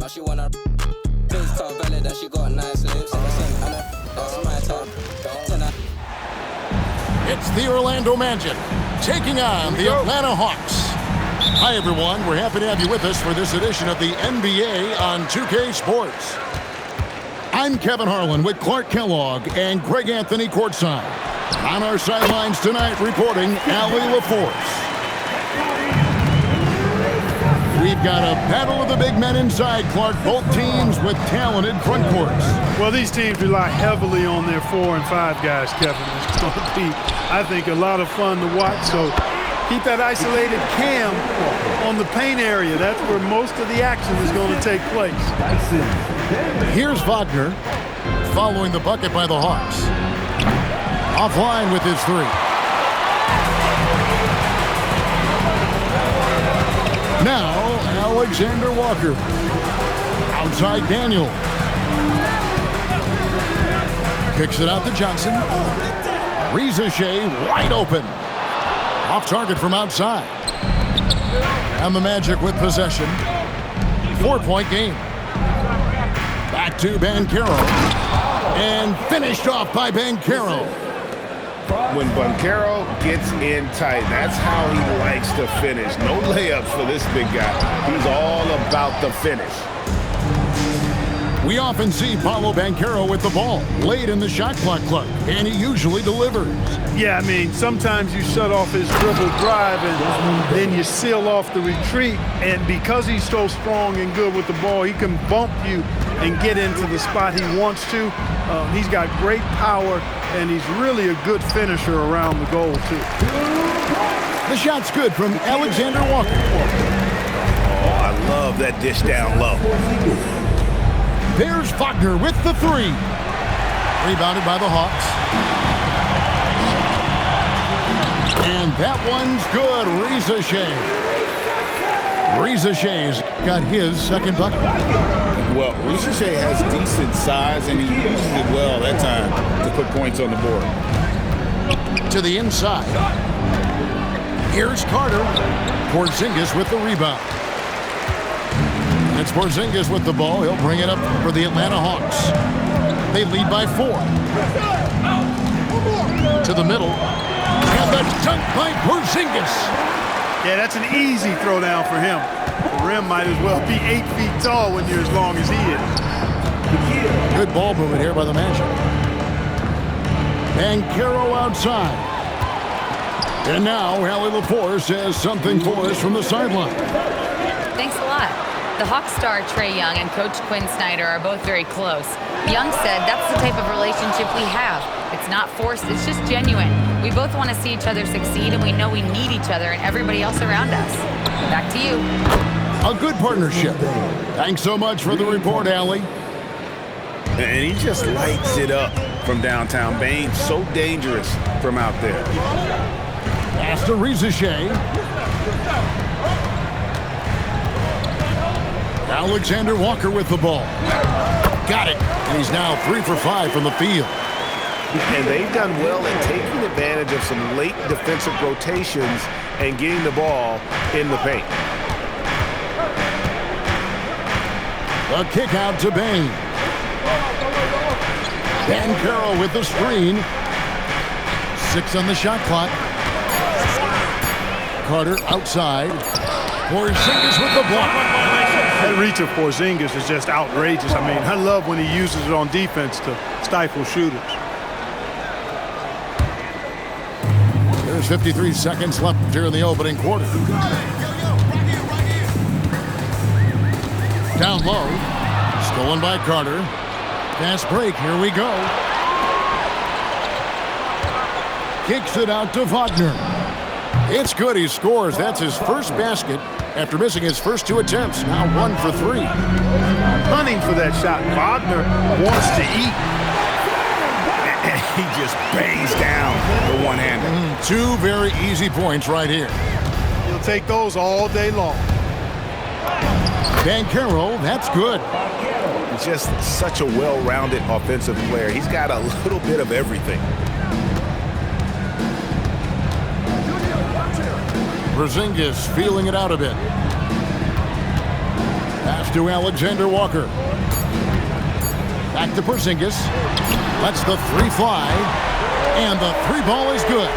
Now she wanna biz top valid and she got nice lips. That's my top. It's the Orlando Magic taking on the Atlanta Hawks. Hi, everyone. We're happy to have you with us for this edition of the NBA on 2K Sports. I'm Kevin Harlan with Clark Kellogg and Greg Anthony courtside. On our sidelines tonight, reporting Allie LaForce. We've got a battle of the big men inside, Clark. Both teams with talented front courts. Well, these teams rely heavily on their 4 and 5 guys, Kevin. It's going to be, I think, a lot of fun to watch. So keep that isolated cam on the paint area. That's where most of the action is going to take place. Here's Wagner following the bucket by the Hawks. Offline with his three. Now, Alexander Walker. Outside Daniel. Kicks it out to Johnson. Reza Shea wide open. Off target from outside. And the Magic with possession. 4-point game. Back to Banchero. And finished off by Banchero. When Banchero gets in tight, that's how he likes to finish. No layups for this big guy. He's all about the finish. We often see Paolo Banchero with the ball late in the shot clock club, and he usually delivers. Yeah, I mean, sometimes you shut off his dribble drive and then you seal off the retreat. And because he's so strong and good with the ball, he can bump you and get into the spot he wants to. He's got great power, and he's really a good finisher around the goal, too. The shot's good from Alexander Walker. Oh, I love that dish down low. There's Wagner with the three. Rebounded by the Hawks. And that one's good. Reza Shea. Reza Shea's got his second bucket. Well, Reza Shea has decent size, and he uses it well that time to put points on the board. To the inside. Here's Carter. Porzingis with the rebound. It's Porzingis with the ball. He'll bring it up for the Atlanta Hawks. They lead by 4. To the middle. And the dunk by Porzingis. Yeah, that's an easy throwdown for him. The rim might as well be 8 feet tall when you're as long as he is. Good ball movement here by the Magic. Banchero outside. And now Allie LaForce says something for us from the sideline. Thanks a lot. The Hawks star Trae Young and Coach Quinn Snyder are both very close. Young said that's the type of relationship we have. It's not forced, it's just genuine. We both want to see each other succeed, and we know we need each other and everybody else around us. Back to you. A good partnership. Thanks so much for the report, Allie. And he just lights it up from downtown. Bain, so dangerous from out there. Pass to Reza Shea. Alexander Walker with the ball. Got it. And he's now 3 for 5 from the field. And they've done well in taking advantage of some late defensive rotations and getting the ball in the paint. A kick out to Bain. Banchero with the screen. 6 on the shot clock. Carter outside. Porzingis with the block. That reach of Porzingis is just outrageous. I mean, I love when he uses it on defense to stifle shooters. There's 53 seconds left here in the opening quarter. Down low. Stolen by Carter. Fast break. Here we go. Kicks it out to Wagner. It's good. He scores. That's his first basket after missing his first 2 attempts. Now 1 for 3. Hunting for that shot. Wagner wants to eat. And he just bangs down the one-hander. 2 very easy points right here. He'll take those all day long. Banchero, that's good. He's just such a well-rounded offensive player. He's got a little bit of everything. Porzingis feeling it out a bit. Pass to Alexander Walker. Back to Porzingis. Lets the three fly. And the three ball is good.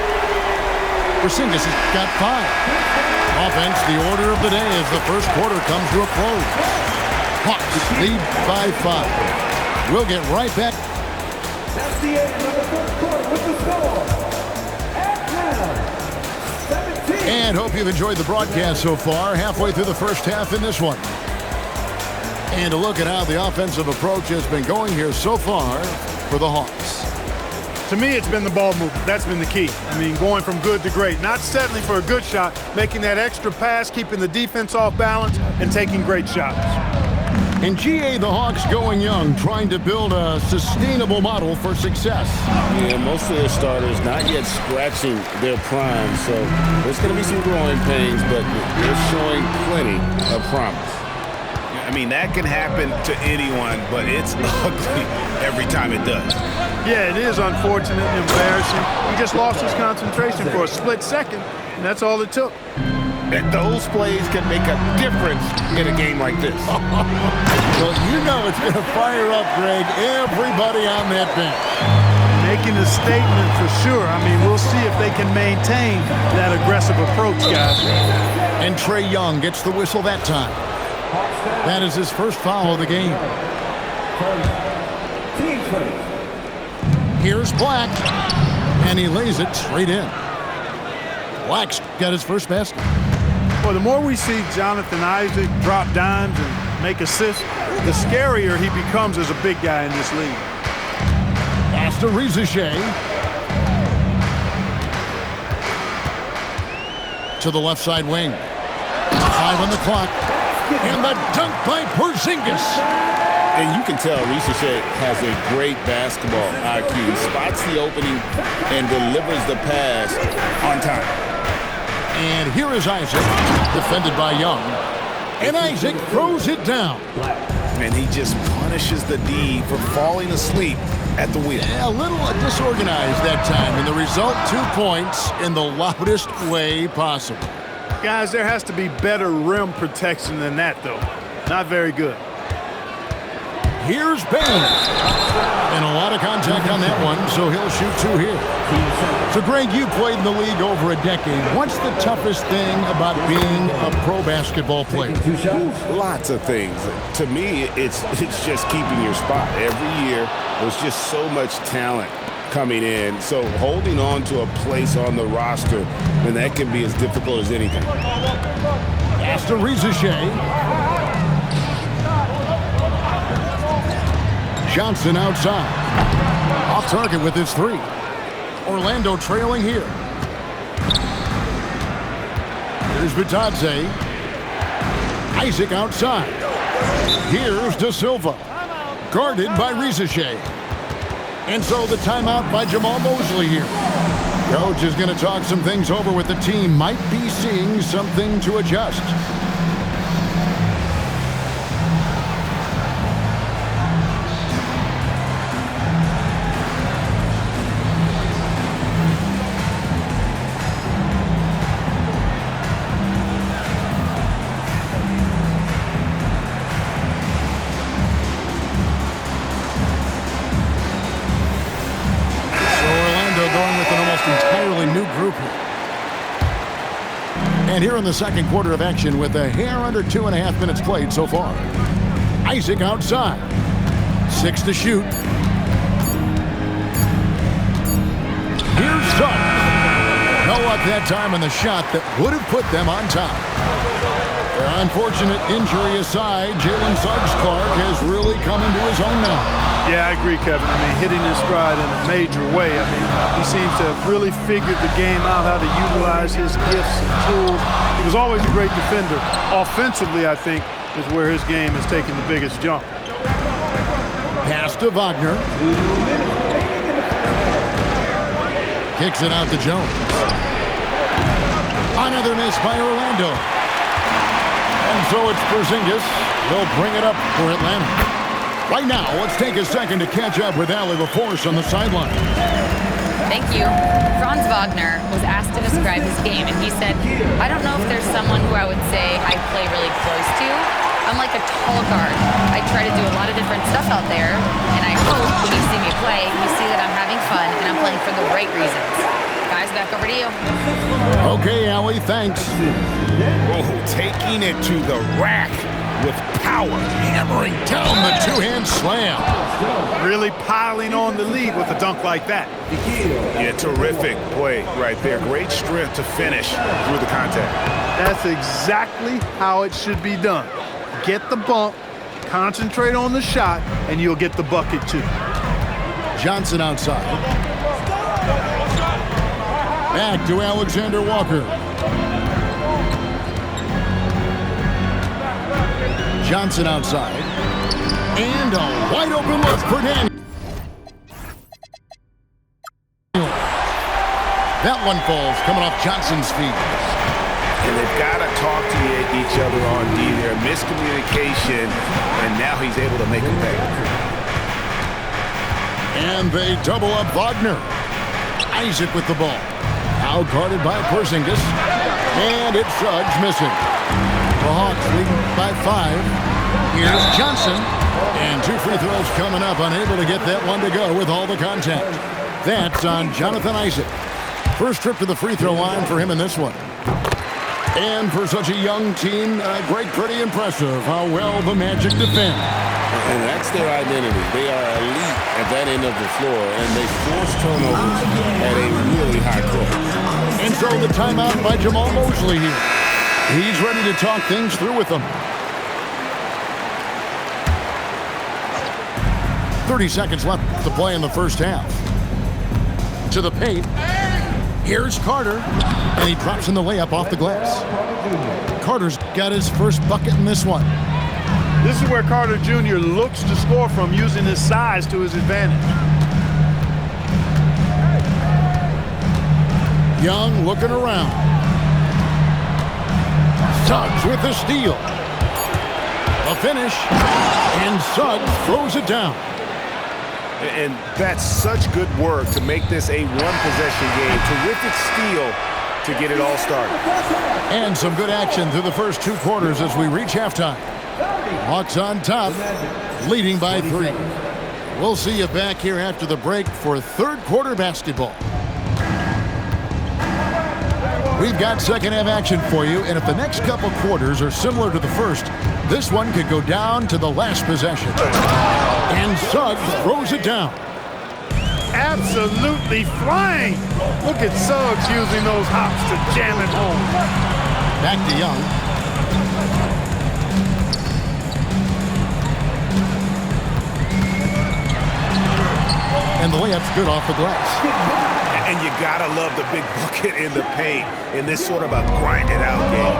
Porzingis has got 5. Offense, the order of the day as the first quarter comes to a close. Hawks lead by 5. We'll get right back. That's the end of the first quarter with the score. Atlanta, 17. And hope you've enjoyed the broadcast so far. Halfway through the first half in this one. And a look at how the offensive approach has been going here so far for the Hawks. To me, it's been the ball movement. That's been the key. I mean, going from good to great. Not settling for a good shot, making that extra pass, keeping the defense off balance, and taking great shots. In GA, the Hawks going young, trying to build a sustainable model for success. Yeah, most of their starters not yet scratching their prime, so there's going to be some growing pains, but they're showing plenty of promise. I mean, that can happen to anyone, but it's ugly every time it does. Yeah, it is unfortunate and embarrassing. He just lost his concentration for a split second, and that's all it took. And those plays can make a difference in a game like this. Well, you know it's going to fire up, Greg, everybody on that bench. Making a statement for sure. I mean, we'll see if they can maintain that aggressive approach, guys. And Trae Young gets the whistle that time. That is his first foul of the game. Here's Black, and he lays it straight in. Black's got his first basket. Well, the more we see Jonathan Isaac drop dimes and make assists, the scarier he becomes as a big guy in this league. Pass to Reza Shea. To the left side wing. 5 on the clock. And the dunk by Porzingis. And you can tell Reza Shea has a great basketball IQ. He spots the opening and delivers the pass on time. And here is Isaac, defended by Young. And Isaac throws it down. And he just punishes the D for falling asleep at the wheel. A little disorganized that time, and the result 2 points in the loudest way possible. Guys, there has to be better rim protection than that, though. Not very good. Here's Bain. And a lot of contact on that one, so he'll shoot 2 here. So, Greg, you played in the league over a decade. What's the toughest thing about being a pro basketball player? Lots of things. To me, it's just keeping your spot. Every year, there's just so much talent coming in. So holding on to a place on the roster, and that can be as difficult as anything. Pass to Reza Shea. Johnson outside. Off target with his 3. Orlando trailing here. Here's Bitadze. Isaac outside. Here's De Silva. Guarded by Reza Shea. And so the timeout by Jamal Mosley here. Coach is going to talk some things over with the team. Might be seeing something to adjust. And here in the second quarter of action with a hair under 2.5 minutes played so far. Isaac outside. 6 to shoot. Here's Suggs. No luck that time on the shot that would have put them on top. Their unfortunate injury aside, Jalen Suggs-Clark has really come into his own now. Yeah, I agree, Kevin. I mean, hitting his stride in a major way. I mean, he seems to have really figured the game out, how to utilize his gifts and tools. He was always a great defender. Offensively, I think, is where his game has taken the biggest jump. Pass to Wagner. Kicks it out to Jones. Another miss by Orlando. And so it's Porzingis. They'll bring it up for Atlanta. Right now, let's take a second to catch up with Allie LaForce on the sideline. Thank you. Franz Wagner was asked to describe his game, and he said, I don't know if there's someone who I would say I play really close to. I'm like a tall guard. I try to do a lot of different stuff out there, and I hope when you see me play, you see that I'm having fun and I'm playing for the right reasons. Guys, back over to you. Okay, Allie, thanks. Oh, taking it to the rack with power. Hammering down the two-hand slam. Really piling on the lead with a dunk like that. Yeah, terrific play right there. Great strength to finish through the contact. That's exactly how it should be done. Get the bump, concentrate on the shot, and you'll get the bucket too. Johnson outside. Back to Alexander Walker. Johnson outside. And a wide open look for Daniel. That one falls coming off Johnson's feet. And they've got to talk to each other on D there. Miscommunication, and now he's able to make a pay. And they double up Wagner. Isaac with the ball. Now guarded by Porzingis. And it's Suggs missing. The Hawks leading by 5. Here's Johnson. And 2 free throws coming up. Unable to get that one to go with all the contact. That's on Jonathan Isaac. First trip to the free throw line for him in this one. And for such a young team, pretty impressive how well the Magic defend. And that's their identity. They are elite at that end of the floor, and they force turnovers at a really high clip. And so the timeout by Jamal Mosley here. He's ready to talk things through with them. 30 seconds left to play in the first half. To the paint. Here's Carter. And he drops in the layup off the glass. Carter's got his first bucket in this one. This is where Carter Jr. looks to score from, using his size to his advantage. Young looking around. Suggs with the steal. A finish. And Suggs throws it down. And that's such good work to make this a one-possession game. Terrific steal to get it all started. And some good action through the first 2 quarters as we reach halftime. Hawks on top, leading by 3. We'll see you back here after the break for third quarter basketball. We've got second half action for you, and if the next couple quarters are similar to the first, this one could go down to the last possession. And Suggs throws it down. Absolutely flying. Look at Suggs using those hops to jam it home. Back to Young. And the layup's good off the glass. And you gotta love the big bucket in the paint in this sort of a grinded-out game.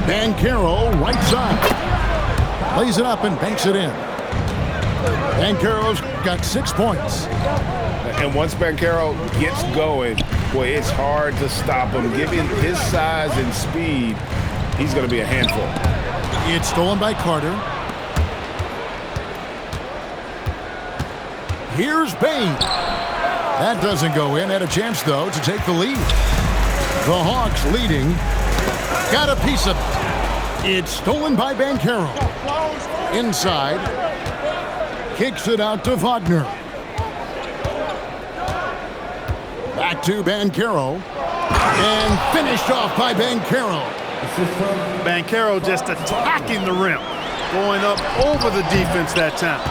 Banchero, right side. Lays it up and banks it in. Banchero's got 6 points. And once Banchero gets going, boy, it's hard to stop him. Given his size and speed, he's going to be a handful. It's stolen by Carter. Here's Bane. That doesn't go in. Had a chance, though, to take the lead. The Hawks leading. Got a piece of it. It's stolen by Banchero. Inside. Kicks it out to Wagner. Back to Banchero. And finished off by Banchero. Banchero just attacking the rim. Going up over the defense that time.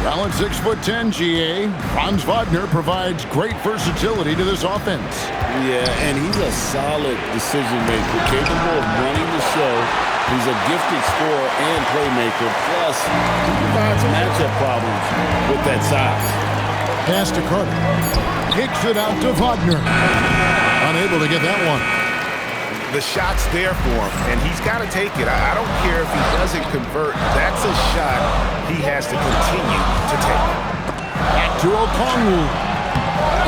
Well, at 6'10", GA, Franz Wagner provides great versatility to this offense. Yeah, and he's a solid decision maker, capable of running the show. He's a gifted scorer and playmaker. Plus, he provides matchup problems with that size. Pass to Carter. Kicks it out to Wagner. Unable to get that one. The shot's there for him, and he's got to take it. I don't care if he doesn't convert. That's a shot he has to continue to take. Back to Okongwu.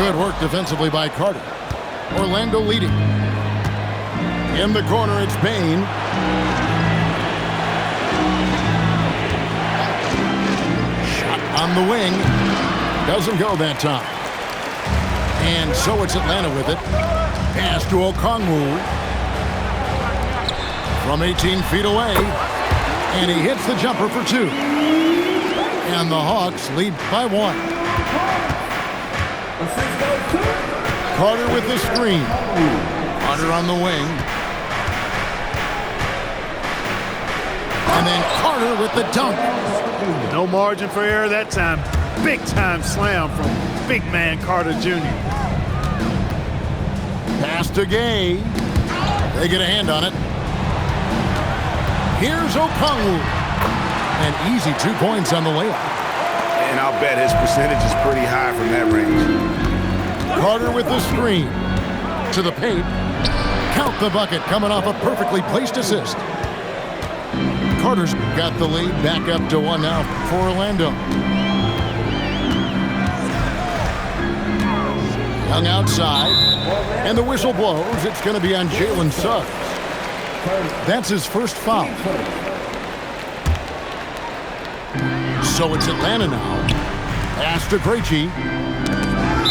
Good work defensively by Carter. Orlando leading. In the corner, it's Bane. Shot on the wing. Doesn't go that time. And so it's Atlanta with it. Pass to Okongwu. from 18 feet away. And he hits the jumper for 2. And the Hawks lead by 1. Carter with the screen. Carter on the wing. And then Carter with the dunk. No margin for error that time. Big time slam from big man Carter Jr. Pass to Gay. They get a hand on it. Here's Okongwu. And easy 2 points on the layup. And I'll bet his percentage is pretty high from that range. Carter with the screen. To the paint. Count the bucket coming off a perfectly placed assist. Carter's got the lead back up to 1 now for Orlando. Young outside. And the whistle blows. It's going to be on Jalen Suggs. That's his first foul. So it's Atlanta now. Pass to Krejci.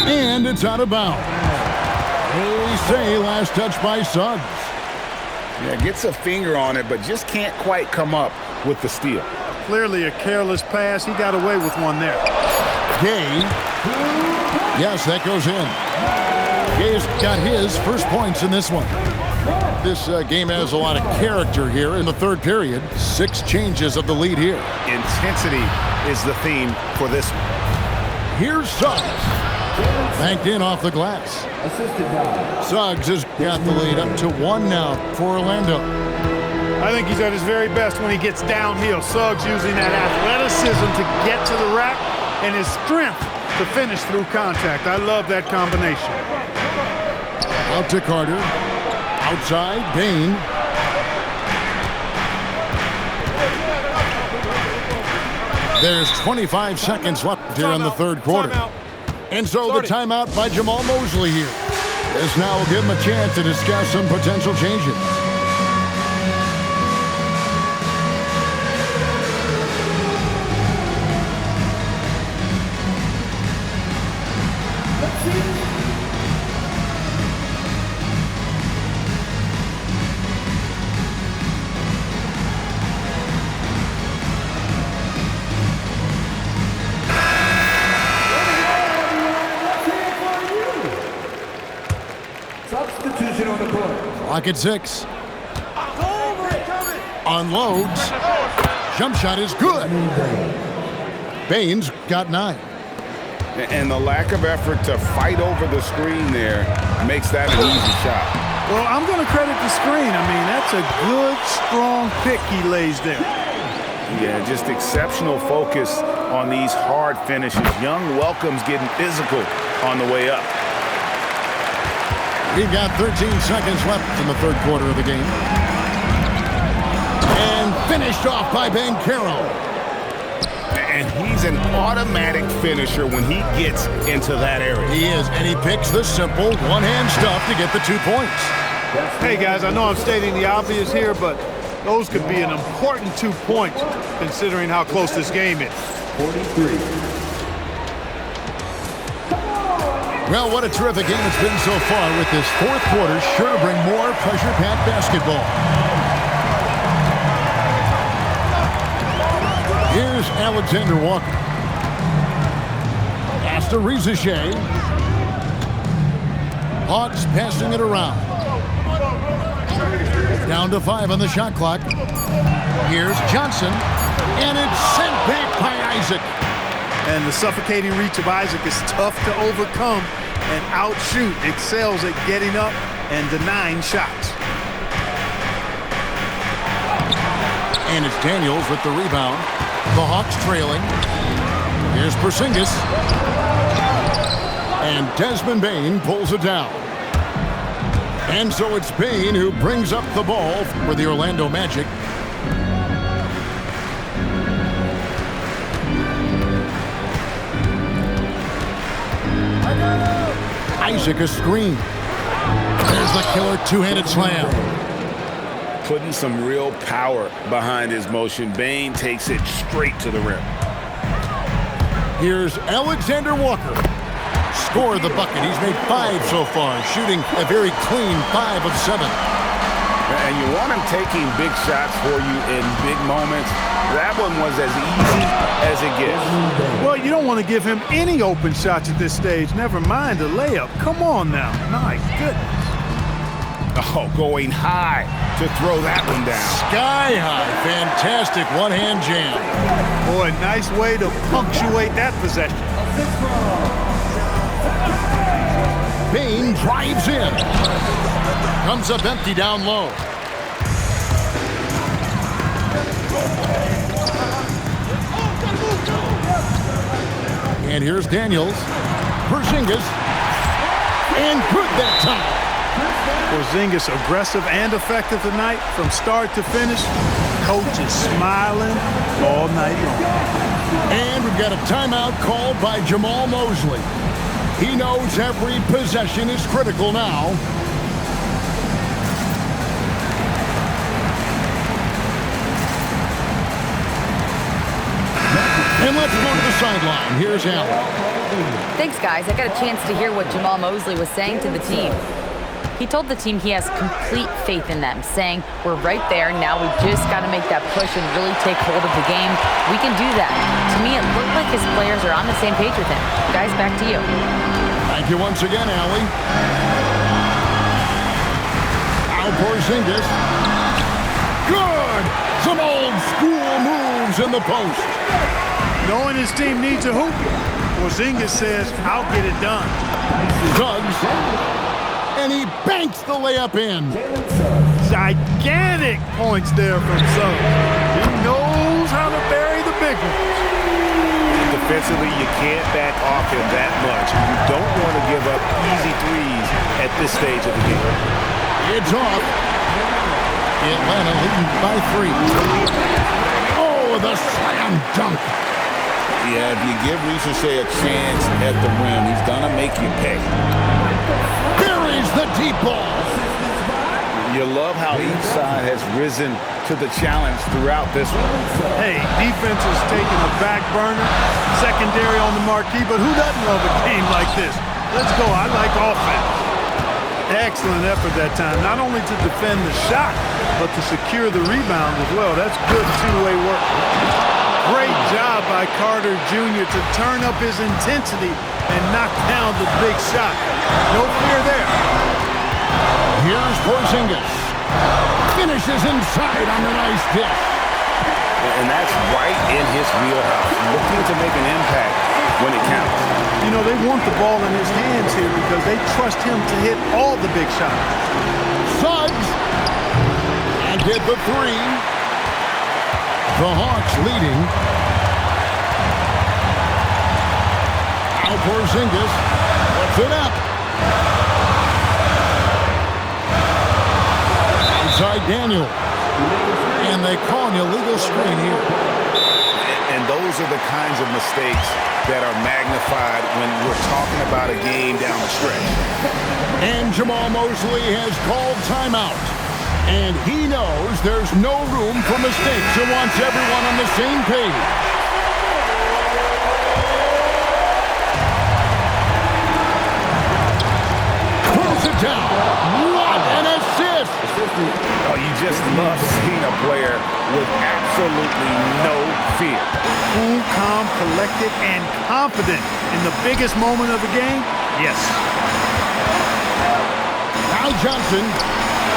And it's out of bounds. They say last touch by Suggs. Yeah, gets a finger on it, but just can't quite come up with the steal. Clearly a careless pass. He got away with one there. Gay. Yes, that goes in. Gay's got his first points in this one. This game has a lot of character here in the third period. 6 changes of the lead here. Intensity is the theme for this one. Here's Suggs. Banked in off the glass. Suggs has got the lead up to 1 now for Orlando. I think he's at his very best when he gets downhill. Suggs using that athleticism to get to the rack and his strength to finish through contact. I love that combination. Out to Carter. Outside, Bane. There's 25 seconds left here in the third quarter. And so the timeout by Jamal Mosley here. This now will give him a chance to discuss some potential changes. Substitution on the court. Clock at 6. Unloads. Jump shot is good. Baines got 9. And the lack of effort to fight over the screen there makes that an easy shot. Well, I'm going to credit the screen. I mean, that's a good, strong pick he lays there. Yeah, just exceptional focus on these hard finishes. Young welcomes getting physical on the way up. We've got 13 seconds left in the third quarter of the game. And finished off by Banchero. And he's an automatic finisher when he gets into that area. He is, and he picks the simple one-hand stuff to get the 2 points. Hey, guys, I know I'm stating the obvious here, but those could be an important 2 points considering how close this game is. 43. Well, what a terrific game it's been so far, with this fourth quarter sure to bring more pressure-packed basketball. Here's Alexander Walker. Pass to Rizachet. Hawks passing it around. Down to 5 on the shot clock. Here's Johnson. And it's sent back by Isaac. And the suffocating reach of Isaac is tough to overcome and outshoot. Excels at getting up and denying shots. And it's Daniels with the rebound. The Hawks trailing. Here's Porzingis. And Desmond Bane pulls it down. And so it's Bane who brings up the ball for the Orlando Magic. Isaac a screen. There's the killer two-handed slam. Putting some real power behind his motion. Bane takes it straight to the rim. Here's Alexander Walker. Score the bucket. He's made 5 so far, shooting a very clean 5 of 7. And you want him taking big shots for you in big moments. That one was as easy as it gets. Well, you don't want to give him any open shots at this stage. Never mind a layup. Come on now. My goodness. Oh, going high to throw that one down. Sky high. Fantastic one-hand jam. Boy, nice way to punctuate that possession. Payne drives in. Comes up empty down low. And here's Daniels. Porzingis. And good that time. Porzingis aggressive and effective tonight from start to finish. Coach is smiling all night long. And we've got a timeout called by Jamal Mosley. He knows every possession is critical now. And let's go to the sideline. Here's Allen. Thanks, guys. I got a chance to hear what Jamal Mosley was saying to the team. He told the team he has complete faith in them, saying, we're right there, now we just got to make that push and really take hold of the game. We can do that. To me, it looked like his players are on the same page with him. Guys, back to you. Thank you once again, Allie. Al Porzingis. Good! Some old school moves in the post. Knowing his team needs a hoop, Porzingis says, I'll get it done. Suggs. And he banks the layup in. Gigantic points there from Suggs. He knows how to bury the big ones. Defensively, you can't back off him that much. You don't want to give up easy threes at this stage of the game. It's off. Atlanta leading by 3. Oh, the slam dunk. Yeah, if you give Risacher a chance at the rim, he's going to make you pay. Buries the deep ball. You love how each side has risen to the challenge throughout this one. Hey, defense is taking a back burner, secondary on the marquee, but who doesn't love a game like this? Let's go. I like offense. Excellent effort that time, not only to defend the shot, but to secure the rebound as well. That's good two-way work. Great job by Carter Jr. to turn up his intensity and knock down the big shot. No fear there. Here's Porzingis. Finishes inside on the nice dish. And that's right in his wheelhouse. Looking to make an impact when it counts. You know, they want the ball in his hands here because they trust him to hit all the big shots. Suggs. And hit the 3. The Hawks leading. Al Porzingis puts it up. Inside Daniel. And they call an illegal screen here. And those are the kinds of mistakes that are magnified when we're talking about a game down the stretch. And Jamal Mosley has called timeout. And he knows there's no room for mistakes and wants everyone on the same page. Pulls it down. What an assist! Oh, you just love seeing a player with absolutely no fear. Cool, calm, collected, and confident in the biggest moment of the game? Yes. Al Johnson.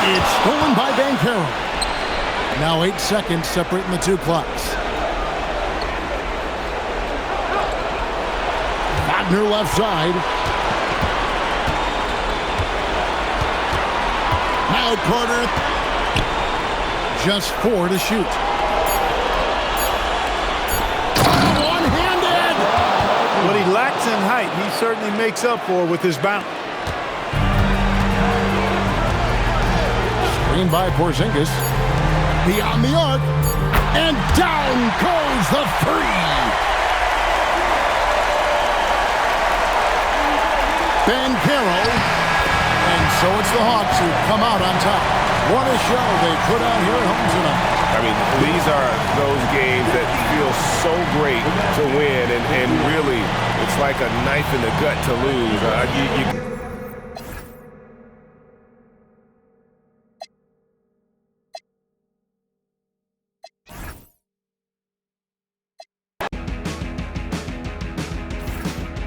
It's stolen by Banchero. Now 8 seconds separating the two clocks. Wagner left side. Now Carter. Just 4 to shoot. One-handed! What he lacks in height, he certainly makes up for with his bounce. Screen by Porzingis. Beyond the arc. And down goes the 3. Banchero. And so it's the Hawks who come out on top. What a show they put on here at home tonight. I mean, these are those games that feel so great to win, and really, it's like a knife in the gut to lose.